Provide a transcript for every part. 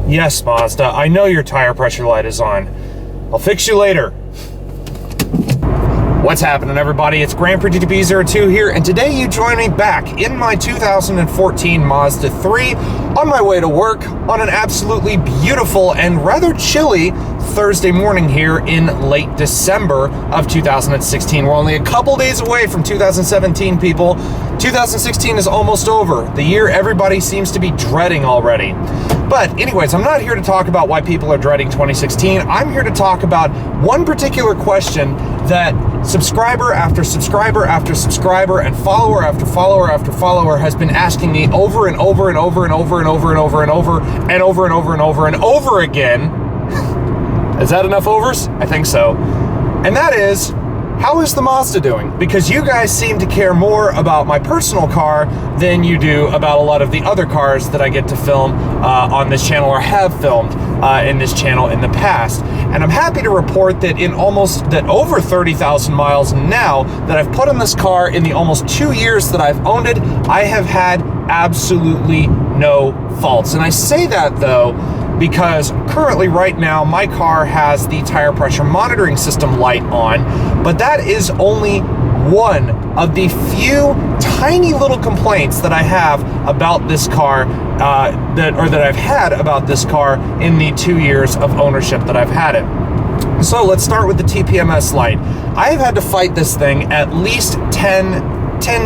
Yes, Mazda, I know your tire pressure light is on. I'll fix you later. What's happening, everybody? It's Grand Prix DTP02 here, and today you join me back in my 2014 Mazda 3 on my way to work on an absolutely beautiful and rather chilly Thursday morning here in late December of 2016. We're only a couple days away from 2017, people. 2016 is almost over, the year everybody seems to be dreading already. But anyways, I'm not here to talk about why people are dreading 2016. I'm here to talk about one particular question that subscriber after subscriber after subscriber and follower after follower after follower has been asking me over and over and over and over and over and over and over and over and over and over and over again. Is that enough overs? I think so. And that is, how is the Mazda doing? Because you guys seem to care more about my personal car than you do about a lot of the other cars that I get to film on this channel or have filmed in this channel in the past. And I'm happy to report that in over 30,000 miles now that I've put on this car in the almost 2 years that I've owned it, I have had absolutely no faults. And I say that though, because currently right now my car has the tire pressure monitoring system light on, but that is only one of the few tiny little complaints that I have about this car that I've had about this car in the 2 years of ownership that I've had it. So let's start with the TPMS light. I have had to fight this thing at least 10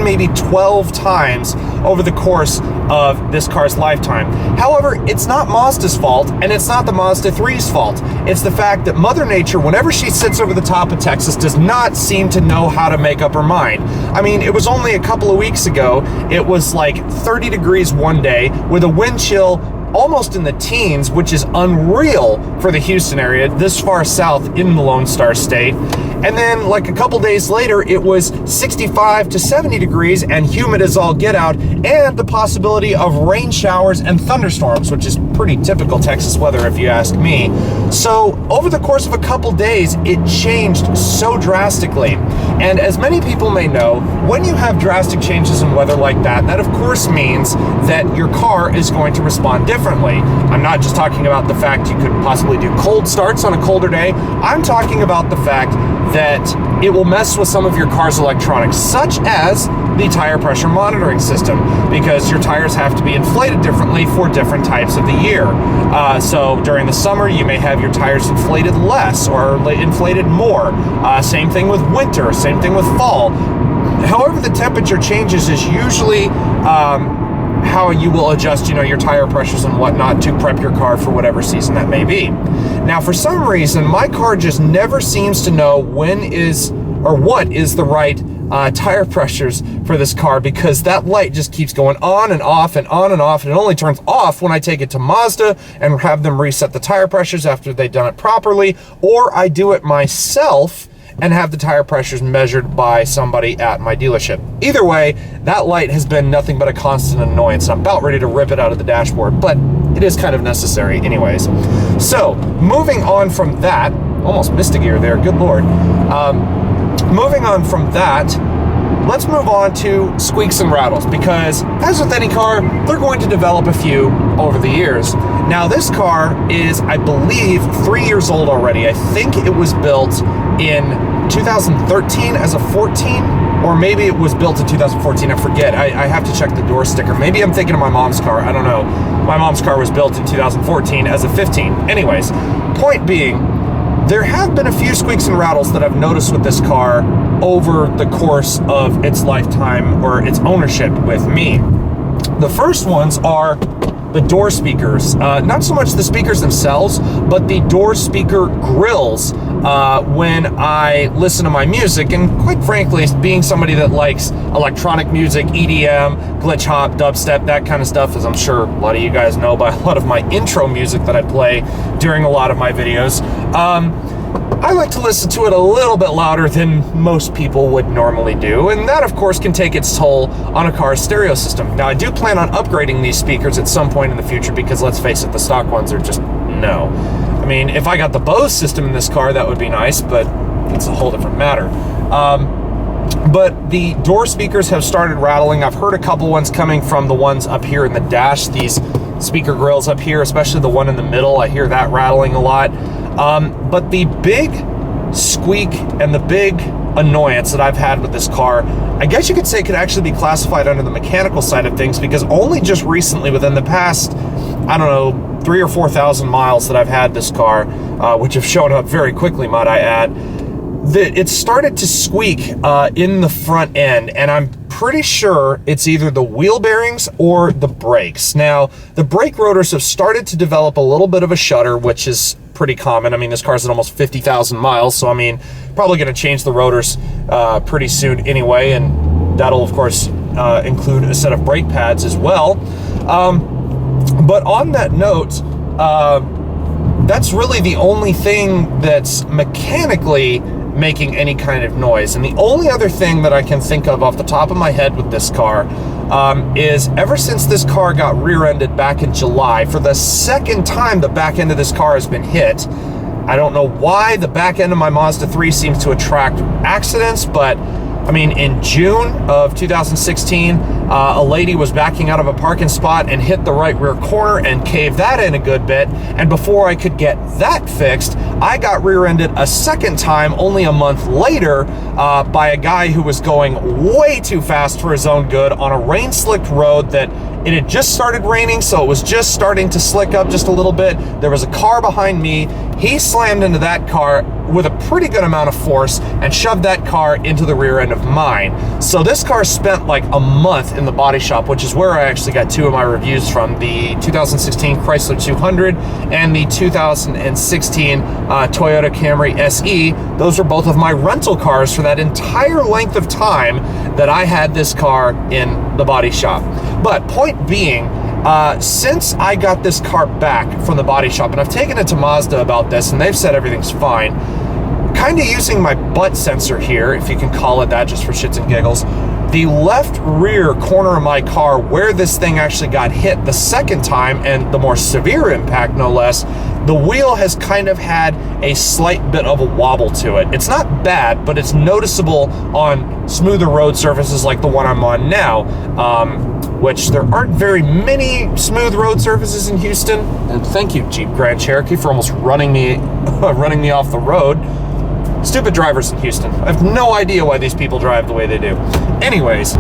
maybe 12 times over the course of this car's lifetime. However, it's not Mazda's fault, and it's not the Mazda 3's fault. It's the fact that Mother Nature, whenever she sits over the top of Texas, does not seem to know how to make up her mind. I mean, it was only a couple of weeks ago, it was like 30 degrees one day with a wind chill almost in the teens, which is unreal for the Houston area, this far south in the Lone Star State. And then like a couple days later, it was 65 to 70 degrees and humid as all get out, and the possibility of rain showers and thunderstorms, which is pretty typical Texas weather if you ask me. So over the course of a couple days, it changed so drastically. And as many people may know, when you have drastic changes in weather like that, that of course means that your car is going to respond differently. I'm not just talking about the fact you could possibly do cold starts on a colder day. I'm talking about the fact that it will mess with some of your car's electronics, such as the tire pressure monitoring system, because your tires have to be inflated differently for different types of the year. So during the summer, you may have your tires inflated less or inflated more. Same thing with winter, same thing with fall. However the temperature changes is usually how you will adjust, your tire pressures and whatnot to prep your car for whatever season that may be. Now, for some reason, my car just never seems to know what is the right tire pressures for this car, because that light just keeps going on and off and on and off, and it only turns off when I take it to Mazda and have them reset the tire pressures after they've done it properly, or I do it myself and have the tire pressures measured by somebody at my dealership. Either way, that light has been nothing but a constant annoyance. I'm about ready to rip it out of the dashboard, but it is kind of necessary anyways. So, moving on from that, almost missed a gear there, good Lord. Moving on from that, let's move on to squeaks and rattles, because as with any car, they're going to develop a few over the years. Now, this car is, I believe, 3 years old already. I think it was built in 2013 as a 14, or maybe it was built in 2014, I forget. I have to check the door sticker. Maybe I'm thinking of my mom's car, I don't know. My mom's car was built in 2014 as a 15. Anyways, point being, there have been a few squeaks and rattles that I've noticed with this car over the course of its lifetime or its ownership with me. The first ones are the door speakers. Not so much the speakers themselves, but the door speaker grills when I listen to my music. And quite frankly, being somebody that likes electronic music, EDM, glitch hop, dubstep, that kind of stuff, as I'm sure a lot of you guys know by a lot of my intro music that I play during a lot of my videos, I like to listen to it a little bit louder than most people would normally do, and that of course can take its toll on a car's stereo system. Now, I do plan on upgrading these speakers at some point in the future, because let's face it, the stock ones are just no. I mean, if I got the Bose system in this car, that would be nice, but that's a whole different matter. But the door speakers have started rattling. I've heard a couple ones coming from the ones up here in the dash, these speaker grills up here, especially the one in the middle. I hear that rattling a lot. But the big squeak and the big annoyance that I've had with this car, I guess you could say, could actually be classified under the mechanical side of things, because only just recently, within the past, I don't know, 3,000 or 4,000 miles that I've had this car, which have shown up very quickly, might I add, that it started to squeak in the front end, and I'm pretty sure it's either the wheel bearings or the brakes. Now, the brake rotors have started to develop a little bit of a shudder, which is pretty common. I mean, this car's at almost 50,000 miles, so I mean, probably going to change the rotors pretty soon anyway, and that'll, of course, include a set of brake pads as well. But on that note, that's really the only thing that's mechanically making any kind of noise. And the only other thing that I can think of off the top of my head with this car is ever since this car got rear-ended back in July, for the second time the back end of this car has been hit. I don't know why the back end of my Mazda 3 seems to attract accidents, but I mean, in June of 2016, a lady was backing out of a parking spot and hit the right rear corner and caved that in a good bit. And before I could get that fixed, I got rear-ended a second time only a month later by a guy who was going way too fast for his own good on a rain-slicked road that it had just started raining, so it was just starting to slick up just a little bit. There was a car behind me. He slammed into that car with a pretty good amount of force and shoved that car into the rear end of mine. So this car spent like a month in the body shop, which is where I actually got two of my reviews from, the 2016 Chrysler 200 and the 2016 Toyota Camry SE. Those are both of my rental cars for that entire length of time that I had this car in the body shop. But point being, since I got this car back from the body shop, and I've taken it to Mazda about this, and they've said everything's fine, kind of using my butt sensor here, if you can call it that just for shits and giggles, the left rear corner of my car where this thing actually got hit the second time, and the more severe impact no less, the wheel has kind of had a slight bit of a wobble to it. It's not bad, but it's noticeable on smoother road surfaces like the one I'm on now, which there aren't very many smooth road surfaces in Houston. And thank you, Jeep Grand Cherokee, for almost running me off the road. Stupid drivers in Houston. I have no idea why these people drive the way they do. Anyways,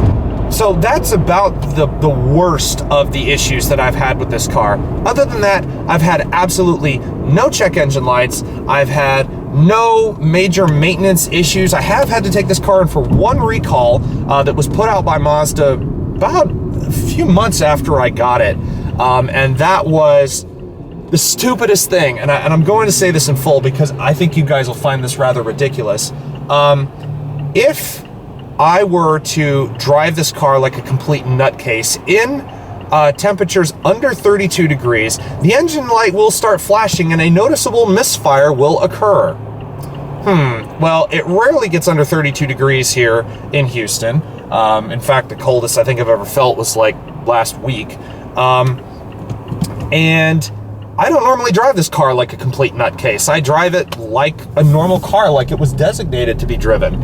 so that's about the worst of the issues that I've had with this car. Other than that, I've had absolutely no check engine lights. I've had no major maintenance issues. I have had to take this car in for one recall that was put out by Mazda about a few months after I got it. And that was the stupidest thing, and I'm going to say this in full because I think you guys will find this rather ridiculous. If I were to drive this car like a complete nutcase in temperatures under 32 degrees, the engine light will start flashing and a noticeable misfire will occur. Well, it rarely gets under 32 degrees here in Houston. In fact, the coldest I think I've ever felt was like last week. And I don't normally drive this car like a complete nutcase. I drive it like a normal car, like it was designated to be driven.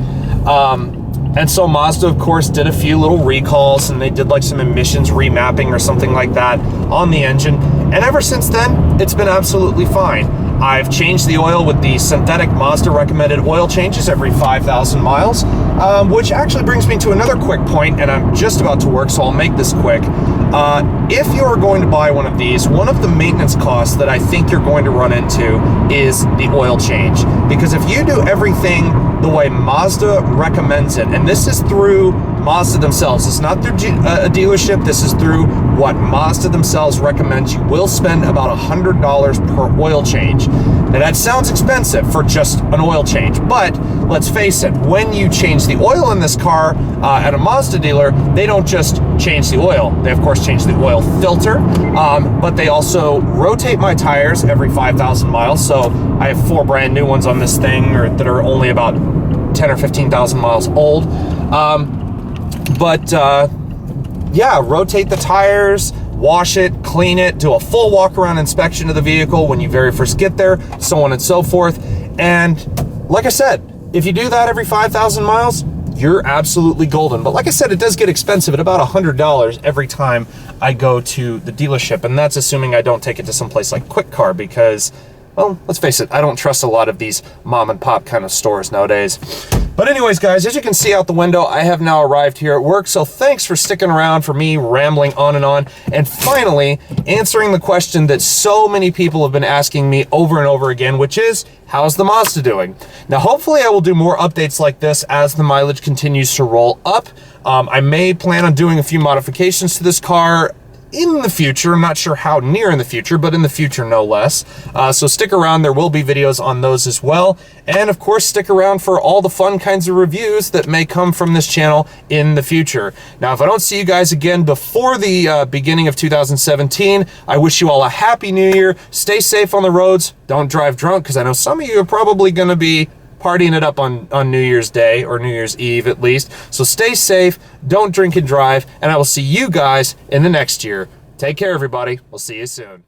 And so Mazda, of course, did a few little recalls, and they did like some emissions remapping or something like that on the engine. And ever since then, it's been absolutely fine. I've changed the oil with the synthetic Mazda recommended oil changes every 5,000 miles, which actually brings me to another quick point, and I'm just about to work, so I'll make this quick. If you're going to buy one of these, one of the maintenance costs that I think you're going to run into is the oil change. Because if you do everything the way Mazda recommends it, and this is through Mazda themselves, it's not through a dealership, this is through what Mazda themselves recommends, you will spend about $100 per oil change. Now that sounds expensive for just an oil change, but let's face it, when you change the oil in this car at a Mazda dealer, they don't just change the oil. They of course change the oil filter, but they also rotate my tires every 5,000 miles. So I have 4 brand new ones on this thing that are only about 10 or 15,000 miles old. Yeah, rotate the tires, wash it, clean it, do a full walk-around inspection of the vehicle when you very first get there, so on and so forth. And like I said, If you do that every 5,000 miles, you're absolutely golden. But like I said, it does get expensive at about $100 every time I go to the dealership. And that's assuming I don't take it to someplace like Quick Car because, well, let's face it, I don't trust a lot of these mom and pop kind of stores nowadays. But anyways, guys, as you can see out the window, I have now arrived here at work. So thanks for sticking around for me rambling on and finally answering the question that so many people have been asking me over and over again, which is, how's the Mazda doing? Now, hopefully I will do more updates like this as the mileage continues to roll up. I may plan on doing a few modifications to this car in the future. I'm not sure how near in the future, but in the future no less. So stick around, there will be videos on those as well. And of course, stick around for all the fun kinds of reviews that may come from this channel in the future. Now, if I don't see you guys again before the beginning of 2017, I wish you all a happy new year. Stay safe on the roads. Don't drive drunk, because I know some of you are probably going to be partying it up on New Year's Day, or New Year's Eve at least. So stay safe, don't drink and drive, and I will see you guys in the next year. Take care, everybody. We'll see you soon.